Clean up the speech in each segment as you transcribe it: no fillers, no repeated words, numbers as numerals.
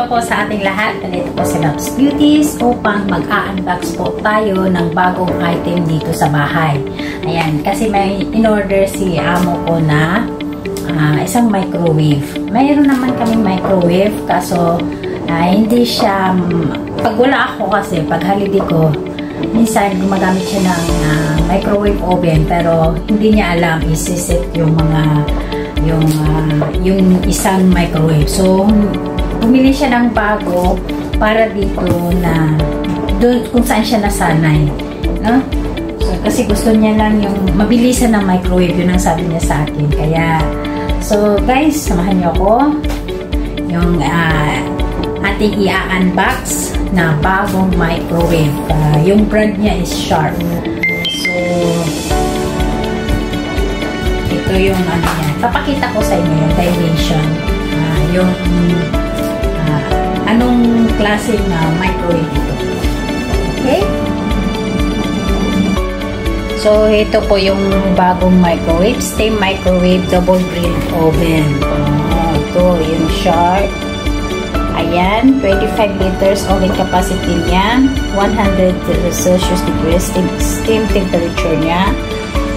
Hello po sa ating lahat. Nandito po si Loves Beauties upang mag-unbox po tayo ng bagong item dito sa bahay. Ayan, kasi may in-order si amo ko na isang microwave. Mayroon naman kaming microwave kaso hindi siya, pag wala ako kasi, pag holiday ko, minsan gumagamit siya ng microwave oven pero hindi niya alam isi-set yung mga yung isang microwave. So, bumili siya ng bago para dito na doon kung saan siya nasanay. No? So, kasi gusto niya lang yung mabilisan ng microwave. Yun ang sabi niya sa akin. Kaya, so guys, samahan niyo ako yung ating i-unbox na bagong microwave. Yung brand niya is Sharp. So, ito yung ano niya. Papakita ko sa inyo yung dimension. Yung anong klaseng microwave ito. Okay? So, ito po yung bagong microwave. Steam microwave double grill oven. Ito yung Sharp. Ayan, 25 liters oven capacity niya. 100 Celsius degrees steam temperature niya.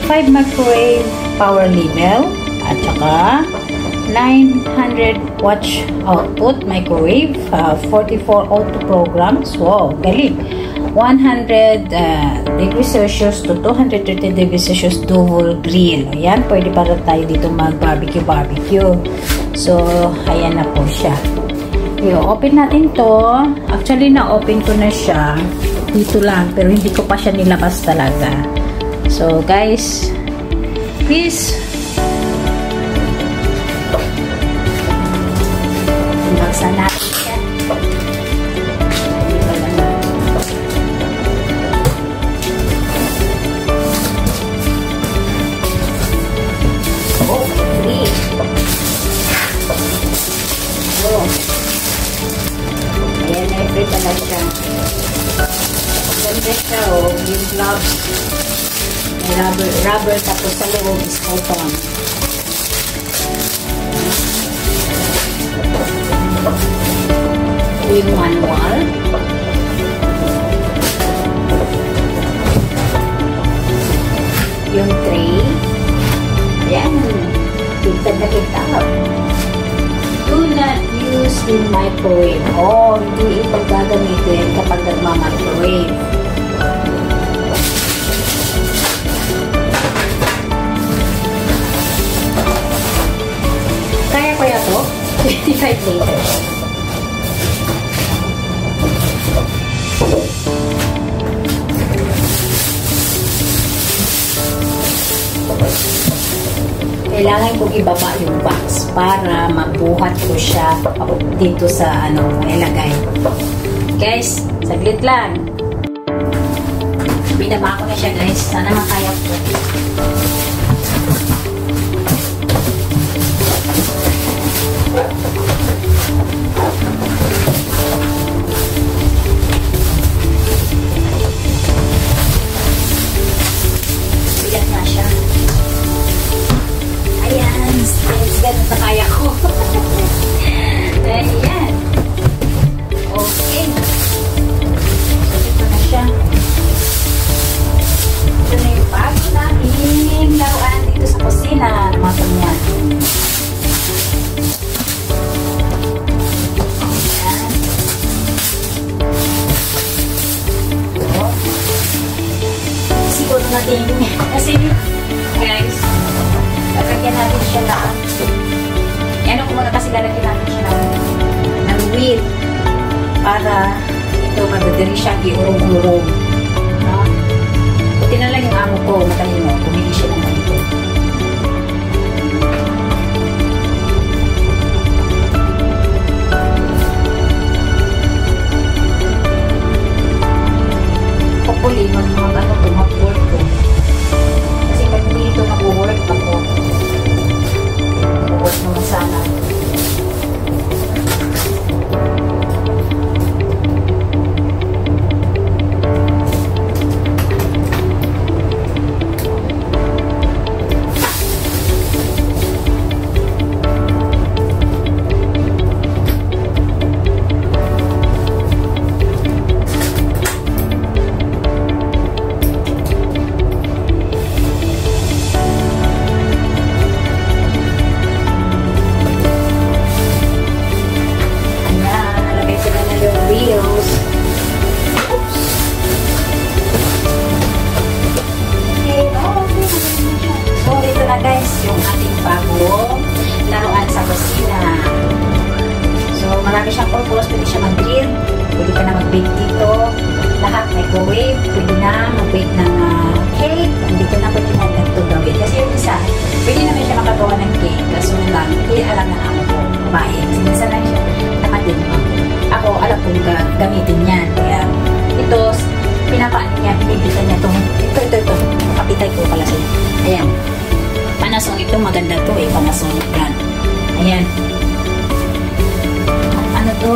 5 microwave power level. At saka 900 watts output microwave, 44 auto programs. Wow, galing. 100 degrees Celsius to 230 degrees Celsius dual grill. Ayan, pwede para tayo dito mag-barbecue. So, ayan na po siya. I-open natin to. Actually, na-open ko na siya. Dito lang, pero hindi ko pa siya nilabas talaga. So, guys, please buksan natin siya. Oh, free. Oh. Ayan, may free pala siya. Ganda siya, oh. Yung gloves. May rubber tapos sa loob is cotton. Yung manual. Yung tray. Ayan. Kita na kita. Do not use in microwave. Oh, hindi ito gagamitin kapag nagmamicrowave. Kaya ko yan to? 25 liters. Kailangan kong ibaba yung box para mabuhat ko siya dito sa ilagay. Guys, saglit lang. Binaba ko na siya, guys. Sana makaya ko. Bigat na siya. Ayan, ganun na kaya ko. Ayan. Okay. Ito na siya. Ito na yung bago namin laruan dito sa kusina. Namatang yan. Ayan. Ito. Siguro natin kasi guys, lalagyan natin siya na yan ako muna kasi lalagyan natin siya ng wheel para ito madadali siya iurong-urong. Buti na lang yung amo ko matalino, pumili siya ng ganito. Hopefully mag-work ko kasi pag dito mag-work ako mag-work naman sana. microwave, pwede na mag-bake ng cake. Hindi ko na pwede na ito gawin. Kasi yung isa, pwede naman siya makagawa ng cake. Kaso lang, hindi alam na ako po, babae. Minsan lang siya, nakatin mo. Ako, alam kong gamitin yan. Kaya, ito, pinapaan niya, pinipitan niya itong, ito. Kapitay ko pala sila. Ayan. Panasonic ito, maganda to eh, Panasonic brand. Ayan. Ano to?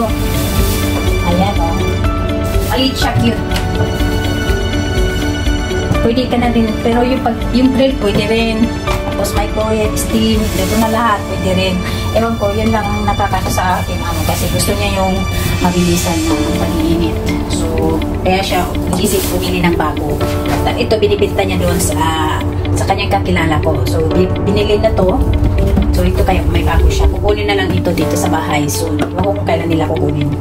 Ayan o. Maliit siya, cute. Pwede ka na din, pero yung grill pwede rin. Tapos microwave, steam, dito na lahat, pwede rin. Ewan ko, yun lang nakakano sa akin kasi gusto niya yung mabilisan ng pag-iinit. So, kaya siya isip pumili ng bago. At ito, binibinta niya doon sa kanyang kakilala ko. So, binili na to. So, ito kaya may bago siya. Kukunin na lang ito dito sa bahay. So, ako kung kailan nila kukunin.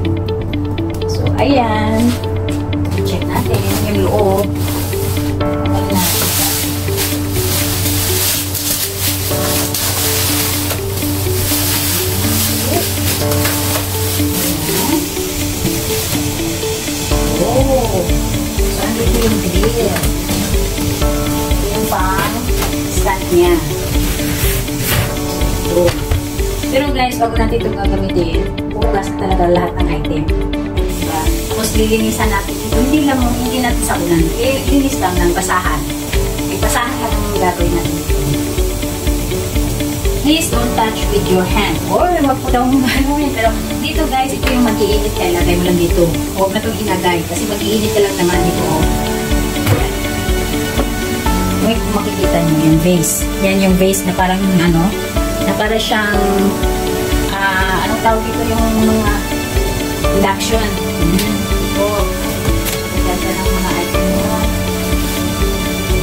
So, ayan. Check natin yung loob. So, andito yung grill. Yung pang stand niya. So, pero guys, bago natin itong gagamitin, bukas na talaga lahat ng item. Diba? Tapos lilinisan natin ito. Hindi natin sabunan. Linis lang ng basahan. May basahan lang ang gagawin natin ito. Please don't touch with your hand. Or, wag po daw mong gano'n. Pero dito guys, ito yung mag-iinit kaya lagay mo lang dito. Huwag na itong ilagay. Kasi mag-iinit ka lang naman dito. May makikita nyo yung vase. Yan yung vase na parang ano, na para siyang anong tawag dito yung mga induction. So, maganda ng mga item mo.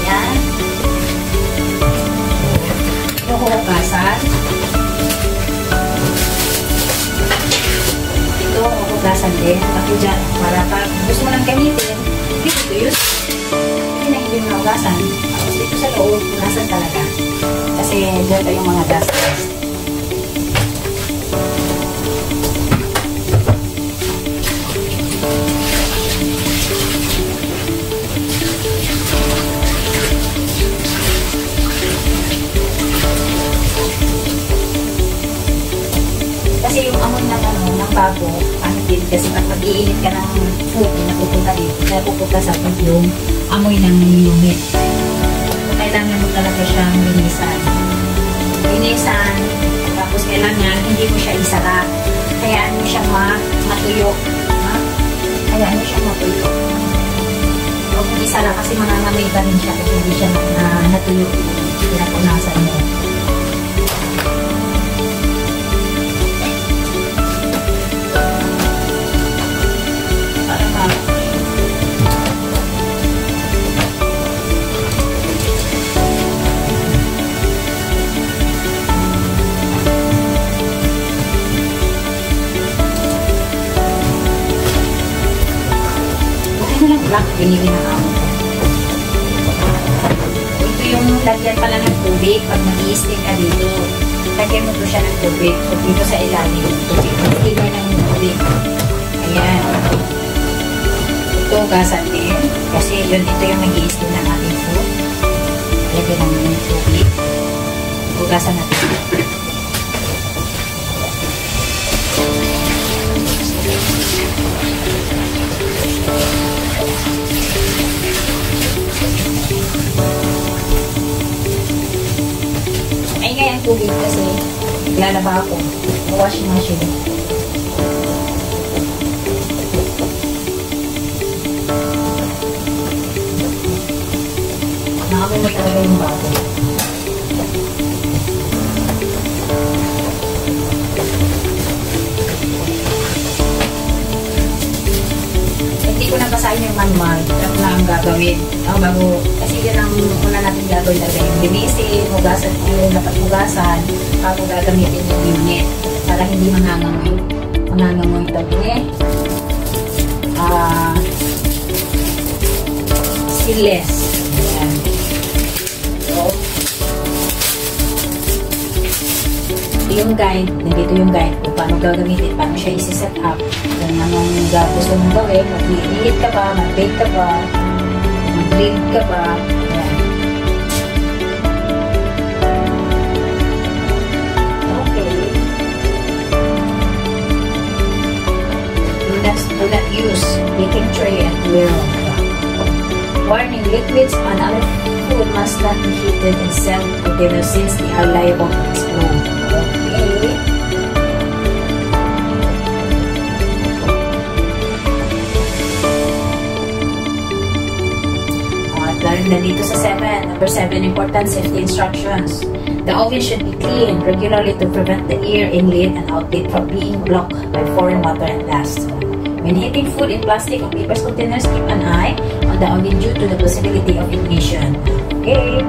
Yan. Yung huhugasan. Ito, huhugasan din. Pati dyan, para pag gusto mo lang gamitin, dito to use. Hindi na hindi mo hugasan. Tapos dito sa loob, hugasan talaga. Kasi dyan tayo yung mga dust. Kasi yung amoy ng bago, ano din, kasi pag mag-iinit ka ng food, napupunta sa food yung amoy ng unit. Kailangan mo talaga siyang linisan, tapos kailangan hindi mo siya isara. Hayaan mo siyang matuyo. Hayaan mo siyang matuyo. Huwag mo isara kasi mangangamay pa rin siya kasi hindi siya natuyo. Pinapunasan mo. Black, binili na ako. Ito yung lagyan pala ng tubig. Pag mag-i-steam ka dito, lagyan mo to siya ng tubig. So, dito sa ilalim yung tubig. Mag-steamer ng tubig. Ayan. Ito, gasan din. Kasi yun, ito yung mag-i-steam ng ating food. Lagyan naman ng tubig. Hugasan natin. Ay nga yung tubig kasi lalaba ako. Washing machine. Nakamoy mo talaga yung bago. Hindi ko nabasahin yung manual. Alam na ang gagawin. Bago, kasi yun ang una natin gagawin talaga yung linisin, hugasan yung dapat hugasan bago gagamitin yung unit para hindi mangangamoy tabi. Sealess. Ayan. So, yung guide, nandito yung guide kung paano gagamitin, paano siya isi-set up, kung anong gusto mong gawin, mag-i-edit ka ba, mag-bake ka ba, mag-read ka ba, ayan. Okay. Do not use baking tray and grill. Warning, liquids on other food must not be heated and served together since they are liable to explode. Okay. Nandito sa 7. Number 7, important safety instructions. The oven should be cleaned regularly to prevent the air inlet and outlet from being blocked by foreign water and dust. When heating food in plastic or paper containers, keep an eye on the oven due to the possibility of ignition. Okay.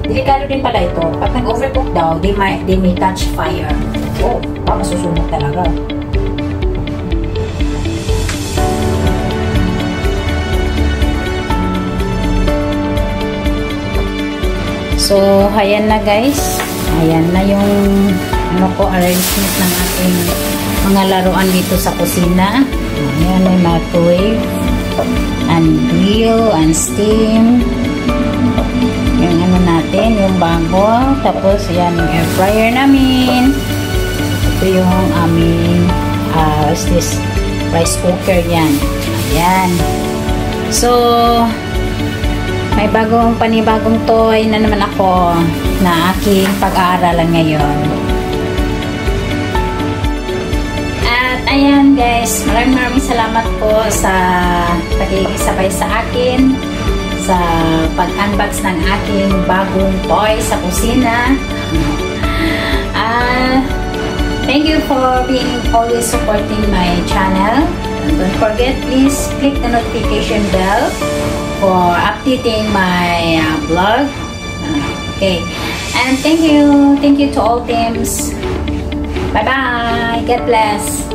Delikado din pala ito. Pag nag-overcook daw, they may catch fire. Oh, masusunog talaga. So, ayan na guys. Ayan na yung arrangement ng ating mga laruan dito sa kusina. Ayan, may microwave and grill and steam. Yung natin, yung bago. Tapos, ayan, yung air fryer namin. Ito yung aming what's this? Rice cooker yan. Ayan. So, may panibagong toy na naman ako na aking pag-aaralan ngayon. At ayan guys, maraming salamat po sa pagkikisabay sa akin sa pag-unbox ng aking bagong toy sa kusina. Thank you for being always supporting my channel. And don't forget, please click the notification bell for updating my vlog. Okay, and thank you to all teams. Bye bye. God bless.